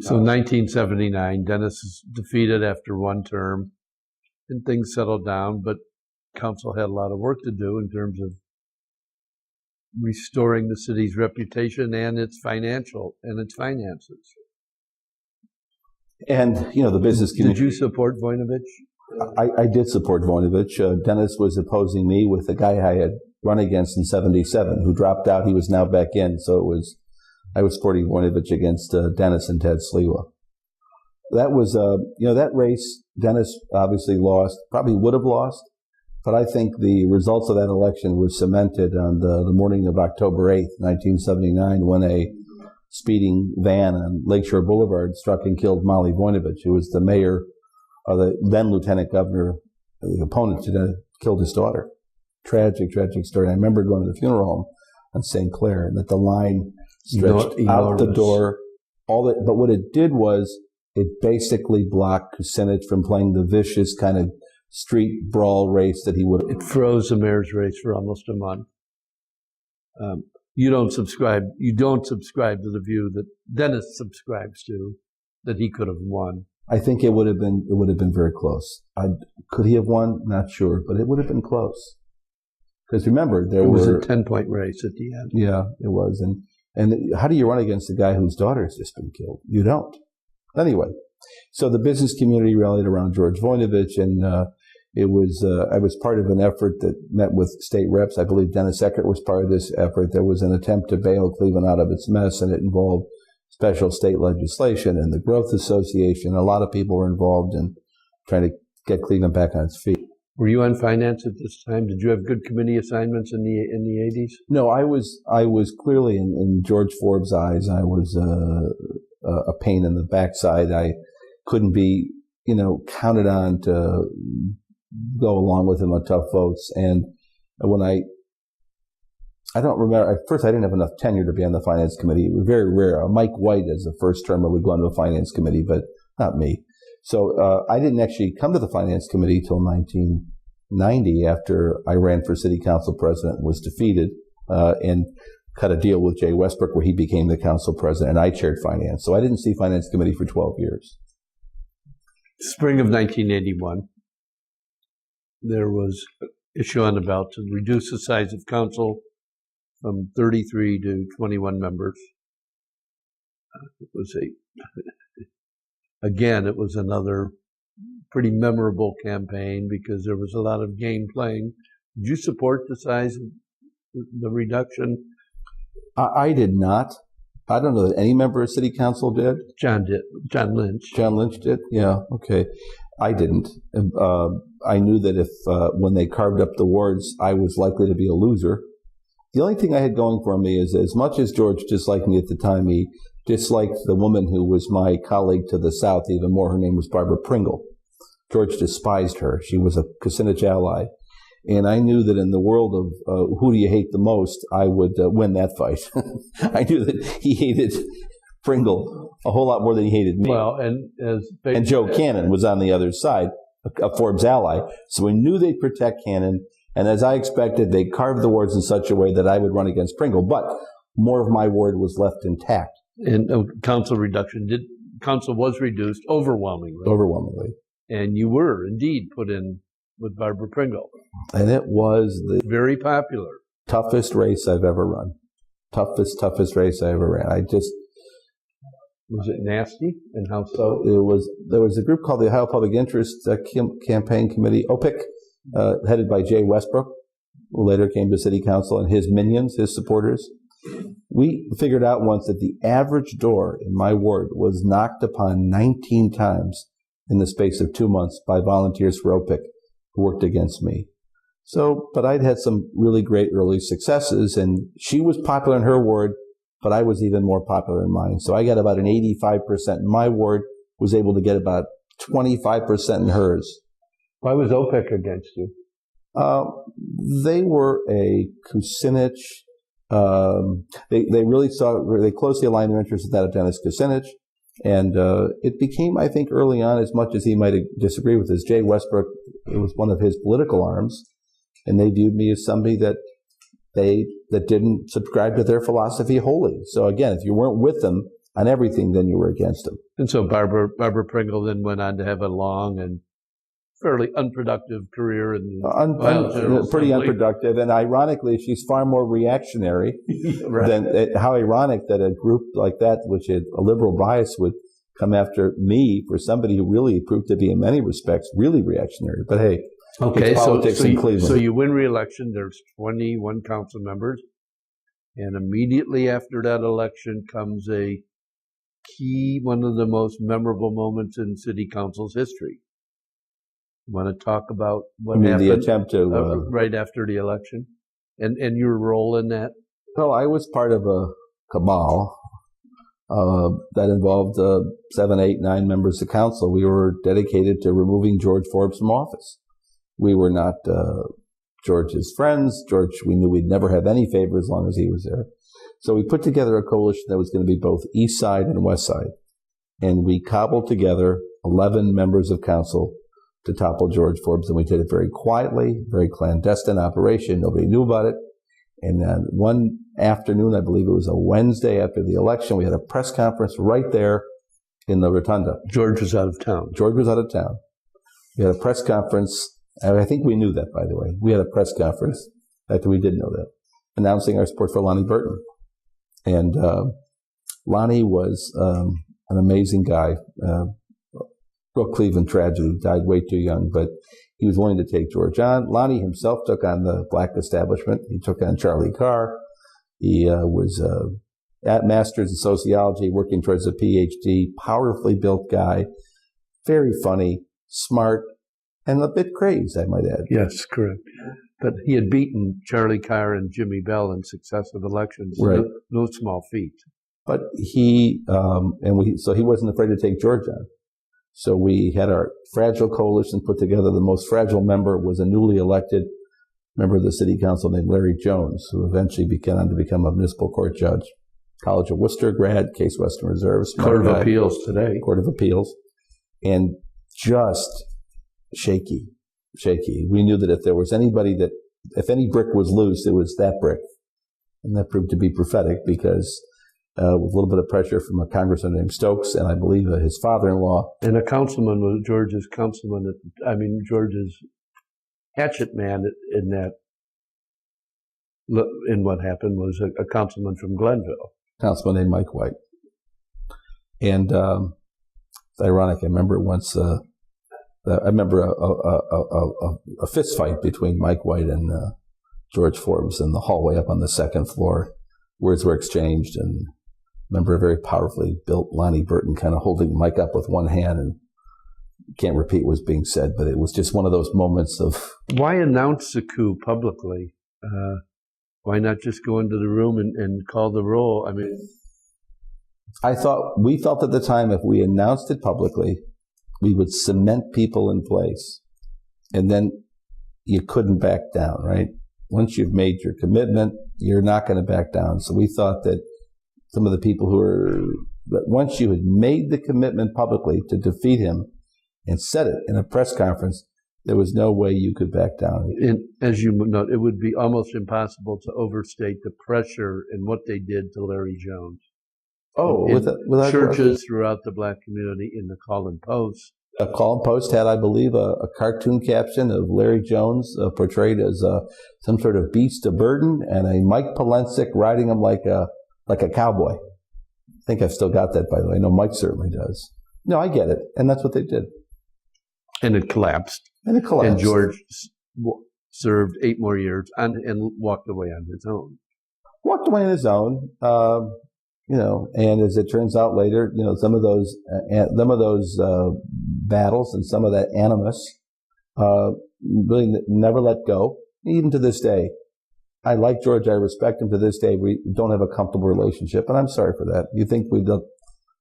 So 1979, Dennis is defeated after one term, and things settled down, but council had a lot of work to do in terms of restoring the city's reputation and its finances. And, the business community. Did you support Voinovich? I did support Voinovich. Dennis was opposing me with the guy I had run against in 77, who dropped out. He was now back in, so I was supporting Voinovich against Dennis and Ted Sliwa. That was, that race, Dennis obviously lost, probably would have lost, but I think the results of that election were cemented on the morning of October 8th, 1979, when a speeding van on Lakeshore Boulevard struck and killed Molly Voinovich, who was the mayor of the then Lieutenant Governor, the opponent to killed his daughter. Tragic, tragic story. I remember going to the funeral home on St. Clair, and that the line stretched out the door. But what it did was it basically blocked Kucinich from playing the vicious kind of street brawl race that he would have. It froze the mayor's race for almost a month. You don't subscribe to the view that Dennis subscribes to, that he could have won. I think it would have been very close. Could he have won? Not sure, but it would have been close. Because remember, it was a 10-point race at the end. Yeah, it was. And how do you run against a guy whose daughter has just been killed? You don't. Anyway, so the business community rallied around George Voinovich, and I was part of an effort that met with state reps. I believe Dennis Eckert was part of this effort. There was an attempt to bail Cleveland out of its mess, and it involved special state legislation and the Growth Association. A lot of people were involved in trying to get Cleveland back on its feet. Were you on finance at this time? Did you have good committee assignments in the 80s? No, I was clearly in George Forbes' eyes. I was a pain in the backside. I couldn't be, counted on to go along with him on tough votes. And when I don't remember, at first I didn't have enough tenure to be on the finance committee. It was very rare. Mike White as a first termer would go on to a finance committee, but not me. So I didn't actually come to the finance committee till 1990, after I ran for city council president and was defeated, and cut a deal with Jay Westbrook where he became the council president and I chaired finance. So I didn't see finance committee for 12 years. Spring of 1981, there was an issue on the ballot to reduce the size of council from 33 to 21 members. It was another pretty memorable campaign because there was a lot of game playing. Did you support the size of the reduction? I did not. I don't know that any member of city council did. John did. John Lynch. John Lynch did? Yeah, okay. I didn't. I knew that if when they carved up the wards, I was likely to be a loser. The only thing I had going for me is, as much as George disliked me at the time, he disliked the woman who was my colleague to the south even more. Her name was Barbara Pringle. George despised her. She was a Kucinich ally. And I knew that in the world of who do you hate the most, I would win that fight. I knew that he hated Pringle a whole lot more than he hated me. Well, and Joe Cannon was on the other side, a Forbes ally. So we knew they'd protect Cannon. And as I expected, they carved the wards in such a way that I would run against Pringle. But more of my ward was left intact. And council reduction, council was reduced overwhelmingly. Overwhelmingly. And you were indeed put in with Barbara Pringle. And it was the very popular. Toughest race I've ever run. Toughest race I ever ran. Was it nasty? And how so? There was a group called the Ohio Public Interest Campaign Committee, OPIC, headed by Jay Westbrook, who later came to city council, and his minions, his supporters. We figured out once that the average door in my ward was knocked upon 19 times in the space of 2 months by volunteers for OPIC who worked against me. So, but I'd had some really great early successes, and she was popular in her ward, but I was even more popular in mine. So I got about an 85% in my ward, was able to get about 25% in hers. Why was OPIC against you? They were a Kucinich. They closely aligned their interests with that of Dennis Kucinich. And it became, I think, early on, as much as he might disagree with this, Jay Westbrook, it was one of his political arms, and they viewed me as somebody that didn't subscribe to their philosophy wholly. So again, if you weren't with them, on everything, then you were against him. And so Barbara Pringle then went on to have a long and fairly unproductive career in pretty unproductive, and ironically, she's far more reactionary than how ironic that a group like that, which had a liberal bias, would come after me for somebody who really proved to be, in many respects, really reactionary. But hey, okay, it's politics in Cleveland. So you win re-election. There's 21 council members, and immediately after that election comes one of the most memorable moments in city council's history. You want to talk about what happened? The attempt to right after the election, and your role in that? Well, I was part of a cabal that involved 7, 8, 9 members of council. We were dedicated to removing George Forbes from office. We were not George's friends. George, we knew we'd never have any favor as long as he was there. So we put together a coalition that was going to be both East Side and West Side. And we cobbled together 11 members of council to topple George Forbes. And we did it very quietly, very clandestine operation. Nobody knew about it. And one afternoon, I believe it was a Wednesday after the election, we had a press conference right there in the rotunda. George was out of town. We had a press conference. And I think we knew that, by the way. We had a press conference after we did know that, announcing our support for Lonnie Burton. And Lonnie was an amazing guy. Real Cleveland tragedy, died way too young, but he was willing to take George on. Lonnie himself took on the black establishment. He took on Charlie Carr. He was at master's in sociology, working towards a PhD, powerfully built guy, very funny, smart, and a bit crazed, I might add. Yes, correct. But he had beaten Charlie Carr and Jimmy Bell in successive elections. Right. No small feat. But so he wasn't afraid to take George on. So we had our fragile coalition put together. The most fragile member was a newly elected member of the city council named Larry Jones, who eventually began on to become a municipal court judge. College of Worcester grad, Case Western Reserves. Court of Appeals today. Court of Appeals. And just shaky. We knew that if there was if any brick was loose, it was that brick. And that proved to be prophetic because with a little bit of pressure from a congressman named Stokes, and I believe his father-in-law. And a councilman was George's hatchet man in what happened was a councilman from Glenville. Councilman named Mike White. And it's ironic, I remember once, a fist fight between Mike White and George Forbes in the hallway up on the second floor. Words were exchanged, and I remember a very powerfully built Lonnie Burton kind of holding Mike up with one hand, and can't repeat what was being said, but it was just one of those moments of... Why announce the coup publicly? Why not just go into the room and call the roll? I mean... we felt at the time if we announced it publicly, we would cement people in place, and then you couldn't back down, right? Once you've made your commitment, you're not going to back down. So we thought that some of the people that once you had made the commitment publicly to defeat him and said it in a press conference, there was no way you could back down. And as you know, it would be almost impossible to overstate the pressure and what they did to Larry Jones. Oh, with churches throughout the black community, in the Call-in Post. A Call-in Post had, I believe, a cartoon caption of Larry Jones portrayed as some sort of beast of burden, and a Mike Polensek riding him like a cowboy. I think I've still got that, by the way. I know Mike certainly does. No, I get it, and that's what they did. And it collapsed. And George served 8 more years and walked away on his own. And as it turns out later, some of those battles and some of that animus really never let go, even to this day. I like George. I respect him to this day. We don't have a comfortable relationship, and I'm sorry for that. You think we've let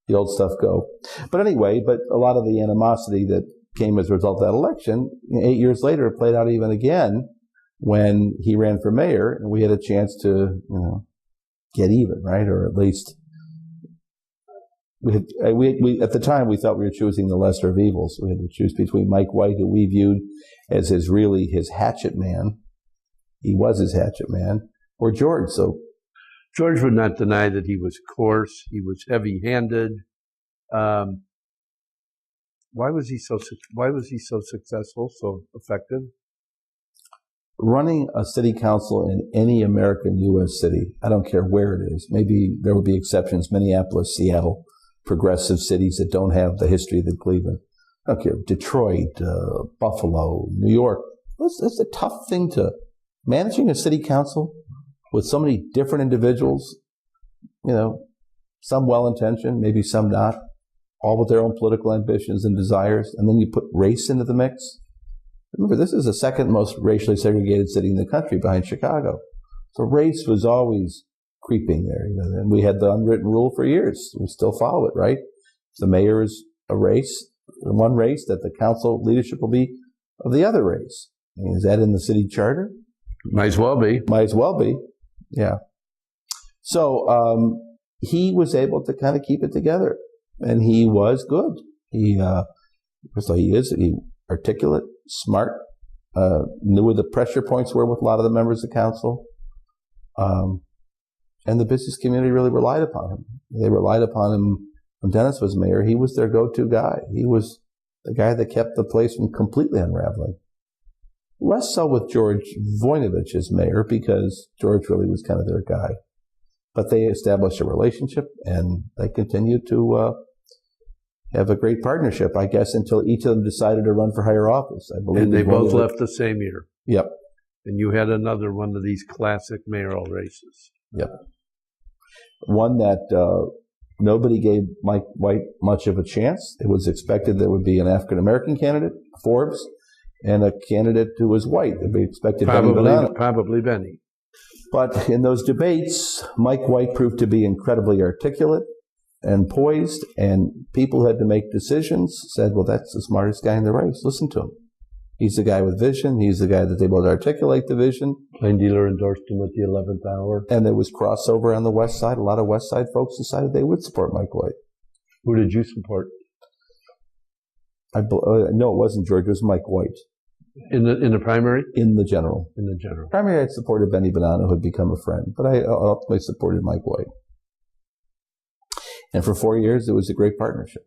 the old stuff go. But anyway, a lot of the animosity that came as a result of that election, 8 years later, it played out even again when he ran for mayor, and we had a chance to, get even, right? Or at least we at the time we thought we were choosing the lesser of evils. We had to choose between Mike White, who we viewed as his hatchet man. He was his hatchet man, or George. So George would not deny that he was coarse. He was heavy-handed. Why was he so successful, so effective? Running a city council in any American U.S. city, I don't care where it is. Maybe there will be exceptions, Minneapolis, Seattle, progressive cities that don't have the history that Cleveland. I don't care, Detroit, Buffalo, New York. That's a tough thing to, managing a city council with so many different individuals, some well-intentioned, maybe some not, all with their own political ambitions and desires, and then you put race into the mix. Remember, this is the second most racially segregated city in the country behind Chicago. So race was always creeping there. And we had the unwritten rule for years. We still follow it, right? The mayor is a race, one race, that the council leadership will be of the other race. I mean, is that in the city charter? Might as well be. Might as well be, yeah. So he was able to kind of keep it together, and he was good. He articulate, smart, knew where the pressure points were with a lot of the members of council. And the business community really relied upon him. They relied upon him when Dennis was mayor. He was their go-to guy. He was the guy that kept the place from completely unraveling. Less so with George Voinovich as mayor, because George really was kind of their guy. But they established a relationship, and they continued to have a great partnership, I guess, until each of them decided to run for higher office. I believe. And they both left the same year. Yep. And you had another one of these classic mayoral races. Yep. One that nobody gave Mike White much of a chance. It was expected there would be an African-American candidate, Forbes, and a candidate who was white. They'd be expected probably Benny. But in those debates, Mike White proved to be incredibly articulate and poised, and people who had to make decisions said, well, that's the smartest guy in the race. Listen to him. He's the guy with vision. He's the guy that's able to articulate the vision. Plain Dealer endorsed him at the 11th hour. And there was crossover on the West Side. A lot of West Side folks decided they would support Mike White. Who did you support? No, it wasn't George. It was Mike White. In the primary? In the general. In the general. Primary, I supported Benny Bonanno, who had become a friend. But I ultimately supported Mike White. And for 4 years, it was a great partnership.